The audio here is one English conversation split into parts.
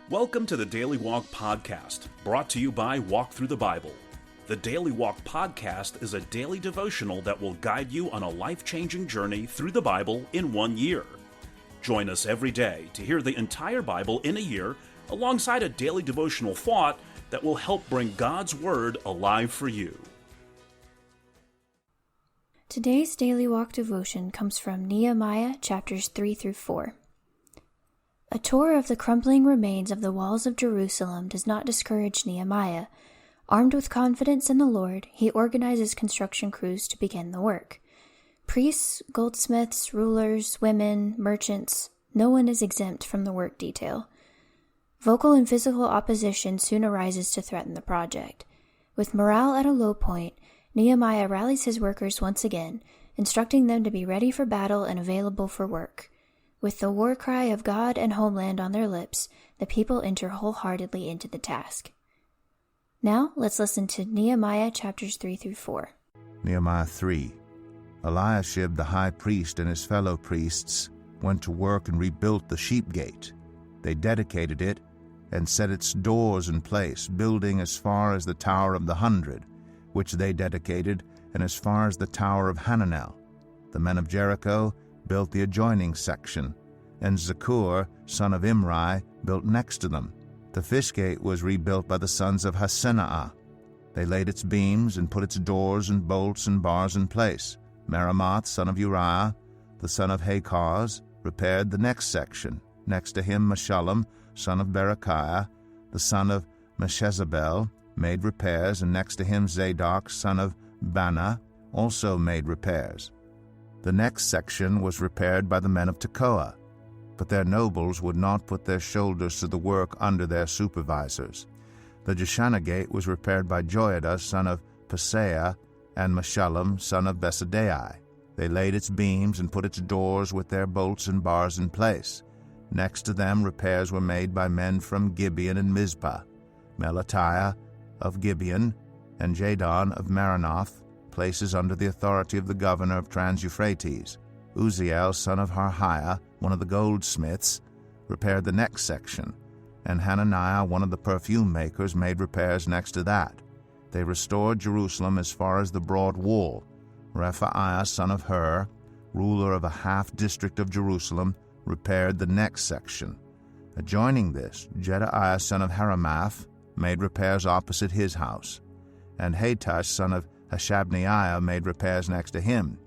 Welcome to the Daily Walk Podcast, brought to you by Walk Thru the Bible. The Daily Walk Podcast is a daily devotional that will guide you on a life-changing journey through the Bible in 1 year. Join us every day to hear the entire Bible in a year, alongside a daily devotional thought that will help bring God's Word alive for you. Today's Daily Walk devotion comes from Nehemiah chapters 3 through 4. A tour of the crumbling remains of the walls of Jerusalem does not discourage Nehemiah. Armed with confidence in the Lord, he organizes construction crews to begin the work. Priests, goldsmiths, rulers, women, merchants, no one is exempt from the work detail. Vocal and physical opposition soon arises to threaten the project. With morale at a low point, Nehemiah rallies his workers once again, instructing them to be ready for battle and available for work. With the war cry of God and homeland on their lips, the people enter wholeheartedly into the task. Now, let's listen to Nehemiah chapters 3 through 4. Nehemiah 3. Eliashib the high priest and his fellow priests went to work and rebuilt the sheep gate. They dedicated it and set its doors in place, building as far as the Tower of the 100, which they dedicated, and as far as the Tower of Hananel. The men of Jericho built the adjoining section, and Zaccur, son of Imri, built next to them. The fish gate was rebuilt by the sons of Hassenaah. They laid its beams and put its doors and bolts and bars in place. Meremoth, son of Uriah, the son of Hakaz, repaired the next section. Next to him Meshullam, son of Berechiah, the son of Meshezabel, made repairs, and next to him Zadok, son of Bana, also made repairs. The next section was repaired by the men of Tekoa, but their nobles would not put their shoulders to the work under their supervisors. The Jeshanah gate was repaired by Joiada, son of Paseah, and Meshullam, son of Besadai. They laid its beams and put its doors with their bolts and bars in place. Next to them repairs were made by men from Gibeon and Mizpah, Melatiah of Gibeon, and Jadon of Maronoth, places under the authority of the governor of Trans-Euphrates. Uzziel, son of Harhiah, one of the goldsmiths, repaired the next section, and Hananiah, one of the perfume makers, made repairs next to that. They restored Jerusalem as far as the broad wall. Rephaiah, son of Hur, ruler of a half-district of Jerusalem, repaired the next section. Adjoining this, Jedaiah, son of Haramath, made repairs opposite his house, and Hatush, son of Hashabneiah, made repairs next to him.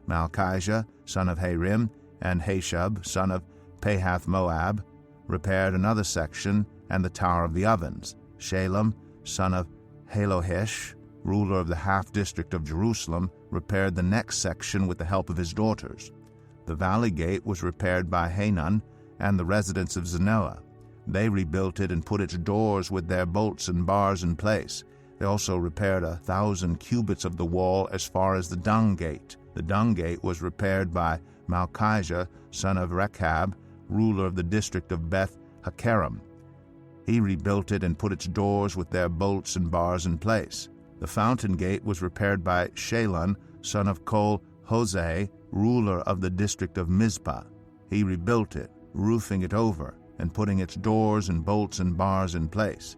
Malchijah, son of Harim, and Hashub, son of Pahath-Moab, repaired another section and the Tower of the Ovens. Shalem, son of Halohesh, ruler of the half-district of Jerusalem, repaired the next section with the help of his daughters. The Valley Gate was repaired by Hanun and the residents of Zanoah. They rebuilt it and put its doors with their bolts and bars in place. They also repaired 1,000 cubits of the wall as far as the Dung Gate. The Dung Gate was repaired by Malchijah, son of Rechab, ruler of the district of Beth Hakerem. He rebuilt it and put its doors with their bolts and bars in place. The Fountain Gate was repaired by Shalon, son of Kol-Hoseh, ruler of the district of Mizpah. He rebuilt it, roofing it over, and putting its doors and bolts and bars in place.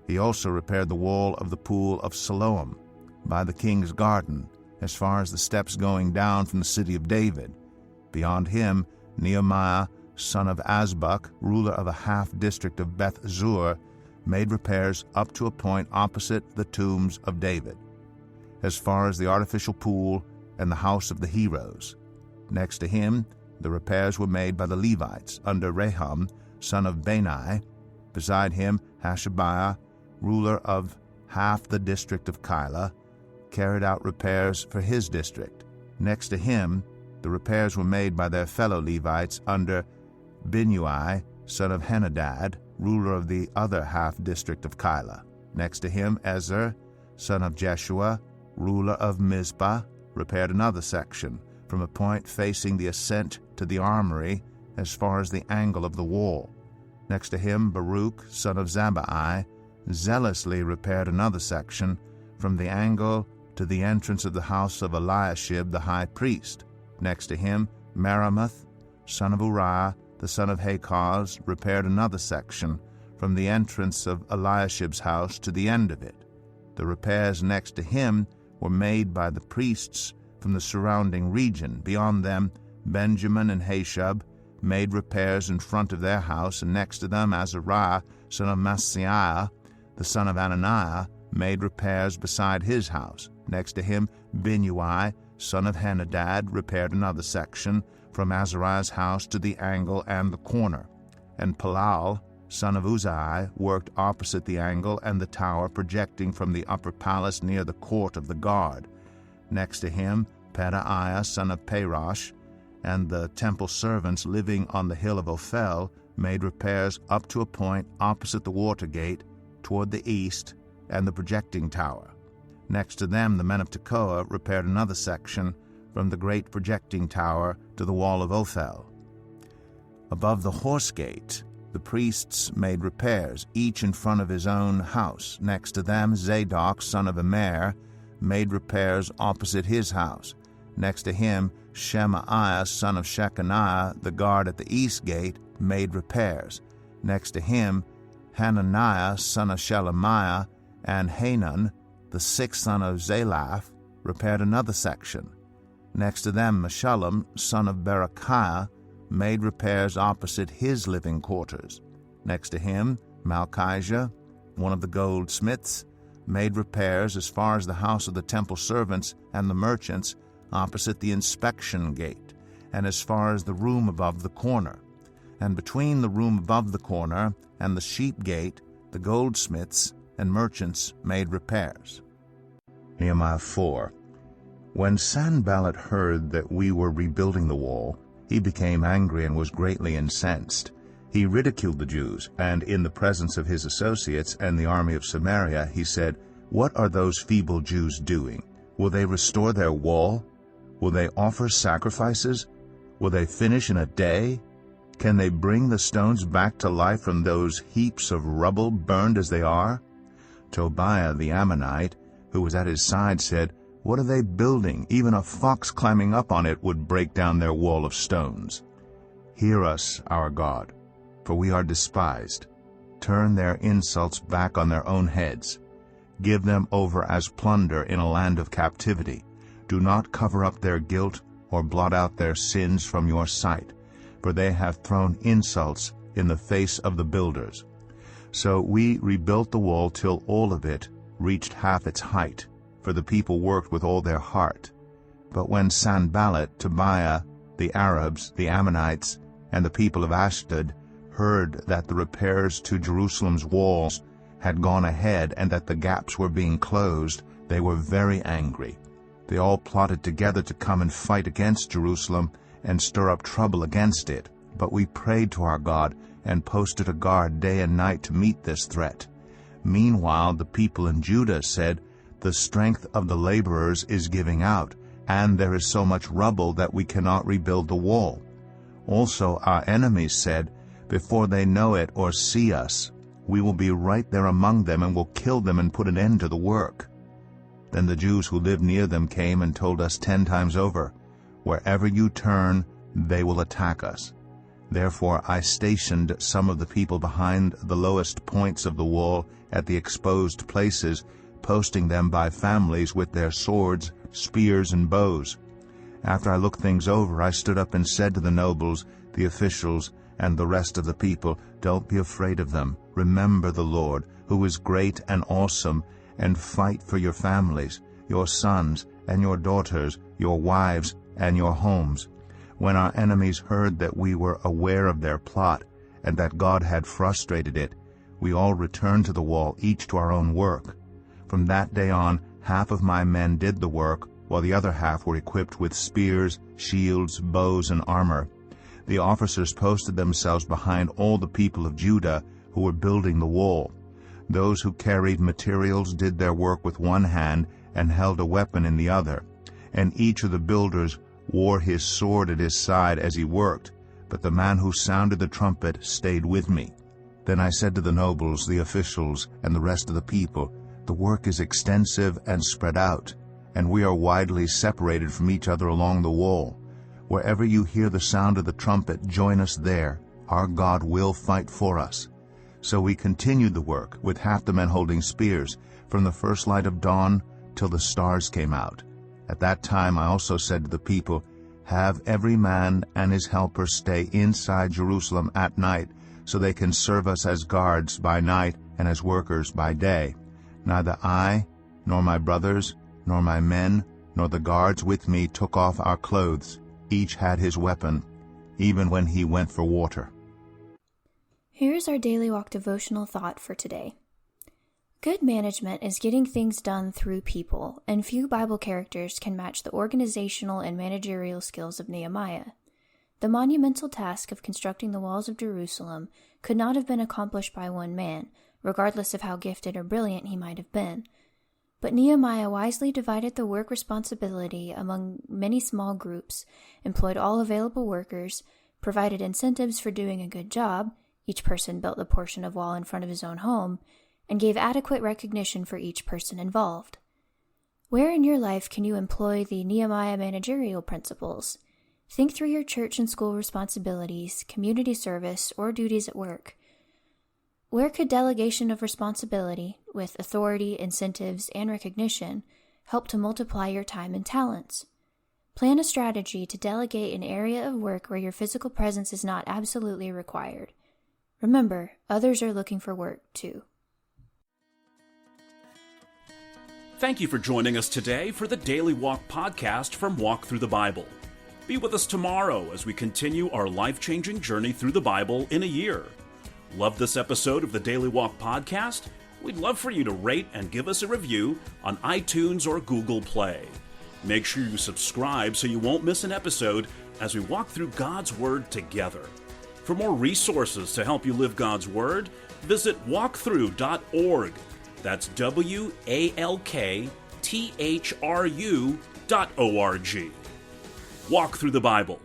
He also repaired the wall of the pool of Siloam, by the king's garden, as far as the steps going down from the city of David. Beyond him, Nehemiah, son of Azbuk, ruler of a half-district of Beth-zur, made repairs up to a point opposite the tombs of David, as far as the artificial pool and the house of the heroes. Next to him, the repairs were made by the Levites, under Rehum, son of Bani. Beside him, Hashabiah, ruler of half the district of Keilah, carried out repairs for his district. Next to him, the repairs were made by their fellow Levites under Binnui, son of Henadad, ruler of the other half-district of Keilah. Next to him, Ezer, son of Jeshua, ruler of Mizpah, repaired another section, from a point facing the ascent to the armory as far as the angle of the wall. Next to him, Baruch, son of Zabbai, zealously repaired another section, from the angle to the entrance of the house of Eliashib the high priest. Next to him, Meremoth, son of Uriah, the son of Hakaz, repaired another section, from the entrance of Eliashib's house to the end of it. The repairs next to him were made by the priests from the surrounding region. Beyond them, Benjamin and Hashub made repairs in front of their house, and next to them Azariah, son of Maaseiah, the son of Ananiah, made repairs beside his house. Next to him, Binnui, son of Henadad, repaired another section from Azariah's house to the angle and the corner. And Palal, son of Uzai, worked opposite the angle and the tower projecting from the upper palace near the court of the guard. Next to him, Pedaiah, son of Parosh, and the temple servants living on the hill of Ophel made repairs up to a point opposite the water gate toward the east and the projecting tower. Next to them, the men of Tekoa repaired another section from the great projecting tower to the wall of Ophel. Above the horse gate, the priests made repairs, each in front of his own house. Next to them, Zadok, son of Immer, made repairs opposite his house. Next to him, Shemaiah, son of Shechaniah, the guard at the east gate, made repairs. Next to him, Hananiah, son of Shelemiah, and Hanan, the sixth son of Zalaph, repaired another section. Next to them, Meshullam, son of Berechiah, made repairs opposite his living quarters. Next to him, Malchijah, one of the goldsmiths, made repairs as far as the house of the temple servants and the merchants opposite the inspection gate, and as far as the room above the corner. And between the room above the corner and the sheep gate, the goldsmiths and merchants made repairs. Nehemiah 4. When Sanballat heard that we were rebuilding the wall, he became angry and was greatly incensed. He ridiculed the Jews, and in the presence of his associates and the army of Samaria, he said, "What are those feeble Jews doing? Will they restore their wall? Will they offer sacrifices? Will they finish in a day? Can they bring the stones back to life from those heaps of rubble burned as they are?" Tobiah the Ammonite, who was at his side, said, "What are they building? Even a fox climbing up on it would break down their wall of stones." Hear us, our God, for we are despised. Turn their insults back on their own heads. Give them over as plunder in a land of captivity. Do not cover up their guilt or blot out their sins from your sight, for they have thrown insults in the face of the builders. So we rebuilt the wall till all of it reached half its height, for the people worked with all their heart. But when Sanballat, Tobiah, the Arabs, the Ammonites, and the people of Ashdod heard that the repairs to Jerusalem's walls had gone ahead and that the gaps were being closed, they were very angry. They all plotted together to come and fight against Jerusalem and stir up trouble against it. But we prayed to our God and posted a guard day and night to meet this threat. Meanwhile, the people in Judah said, "The strength of the laborers is giving out, and there is so much rubble that we cannot rebuild the wall." Also our enemies said, "Before they know it or see us, we will be right there among them and will kill them and put an end to the work." Then the Jews who lived near them came and told us 10 times over, "Wherever you turn, they will attack us." Therefore I stationed some of the people behind the lowest points of the wall at the exposed places, posting them by families with their swords, spears, and bows. After I looked things over, I stood up and said to the nobles, the officials, and the rest of the people, "Don't be afraid of them. Remember the Lord, who is great and awesome, and fight for your families, your sons and your daughters, your wives and your homes." When our enemies heard that we were aware of their plot and that God had frustrated it, we all returned to the wall, each to our own work. From that day on, half of my men did the work, while the other half were equipped with spears, shields, bows, and armor. The officers posted themselves behind all the people of Judah who were building the wall. Those who carried materials did their work with one hand and held a weapon in the other, and each of the builders wore his sword at his side as he worked, but the man who sounded the trumpet stayed with me. Then I said to the nobles, the officials, and the rest of the people, "The work is extensive and spread out, and we are widely separated from each other along the wall. Wherever you hear the sound of the trumpet, join us there. Our God will fight for us." So we continued the work, with half the men holding spears, from the first light of dawn till the stars came out. At that time I also said to the people, Have every man and his helper stay inside Jerusalem at night, so they can serve us as guards by night and as workers by day. Neither I, nor my brothers, nor my men, nor the guards with me took off our clothes. Each had his weapon, even when he went for water. Here's our Daily Walk devotional thought for today. Good management is getting things done through people, and few Bible characters can match the organizational and managerial skills of Nehemiah. The monumental task of constructing the walls of Jerusalem could not have been accomplished by one man, regardless of how gifted or brilliant he might have been. But Nehemiah wisely divided the work responsibility among many small groups, employed all available workers, provided incentives for doing a good job — each person built the portion of wall in front of his own home — and gave adequate recognition for each person involved. Where in your life can you employ the Nehemiah managerial principles? Think through your church and school responsibilities, community service, or duties at work. Where could delegation of responsibility, with authority, incentives, and recognition, help to multiply your time and talents? Plan a strategy to delegate an area of work where your physical presence is not absolutely required. Remember, others are looking for work too. Thank you for joining us today for the Daily Walk podcast from Walk Thru the Bible. Be with us tomorrow as we continue our life-changing journey through the Bible in a year. Love this episode of the Daily Walk podcast? We'd love for you to rate and give us a review on iTunes or Google Play. Make sure you subscribe so you won't miss an episode as we walk through God's Word together. For more resources to help you live God's Word, visit walkthru.org. That's WALKTHRU.org. Walk through the Bible.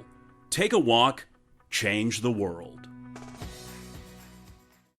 Take a walk, change the world.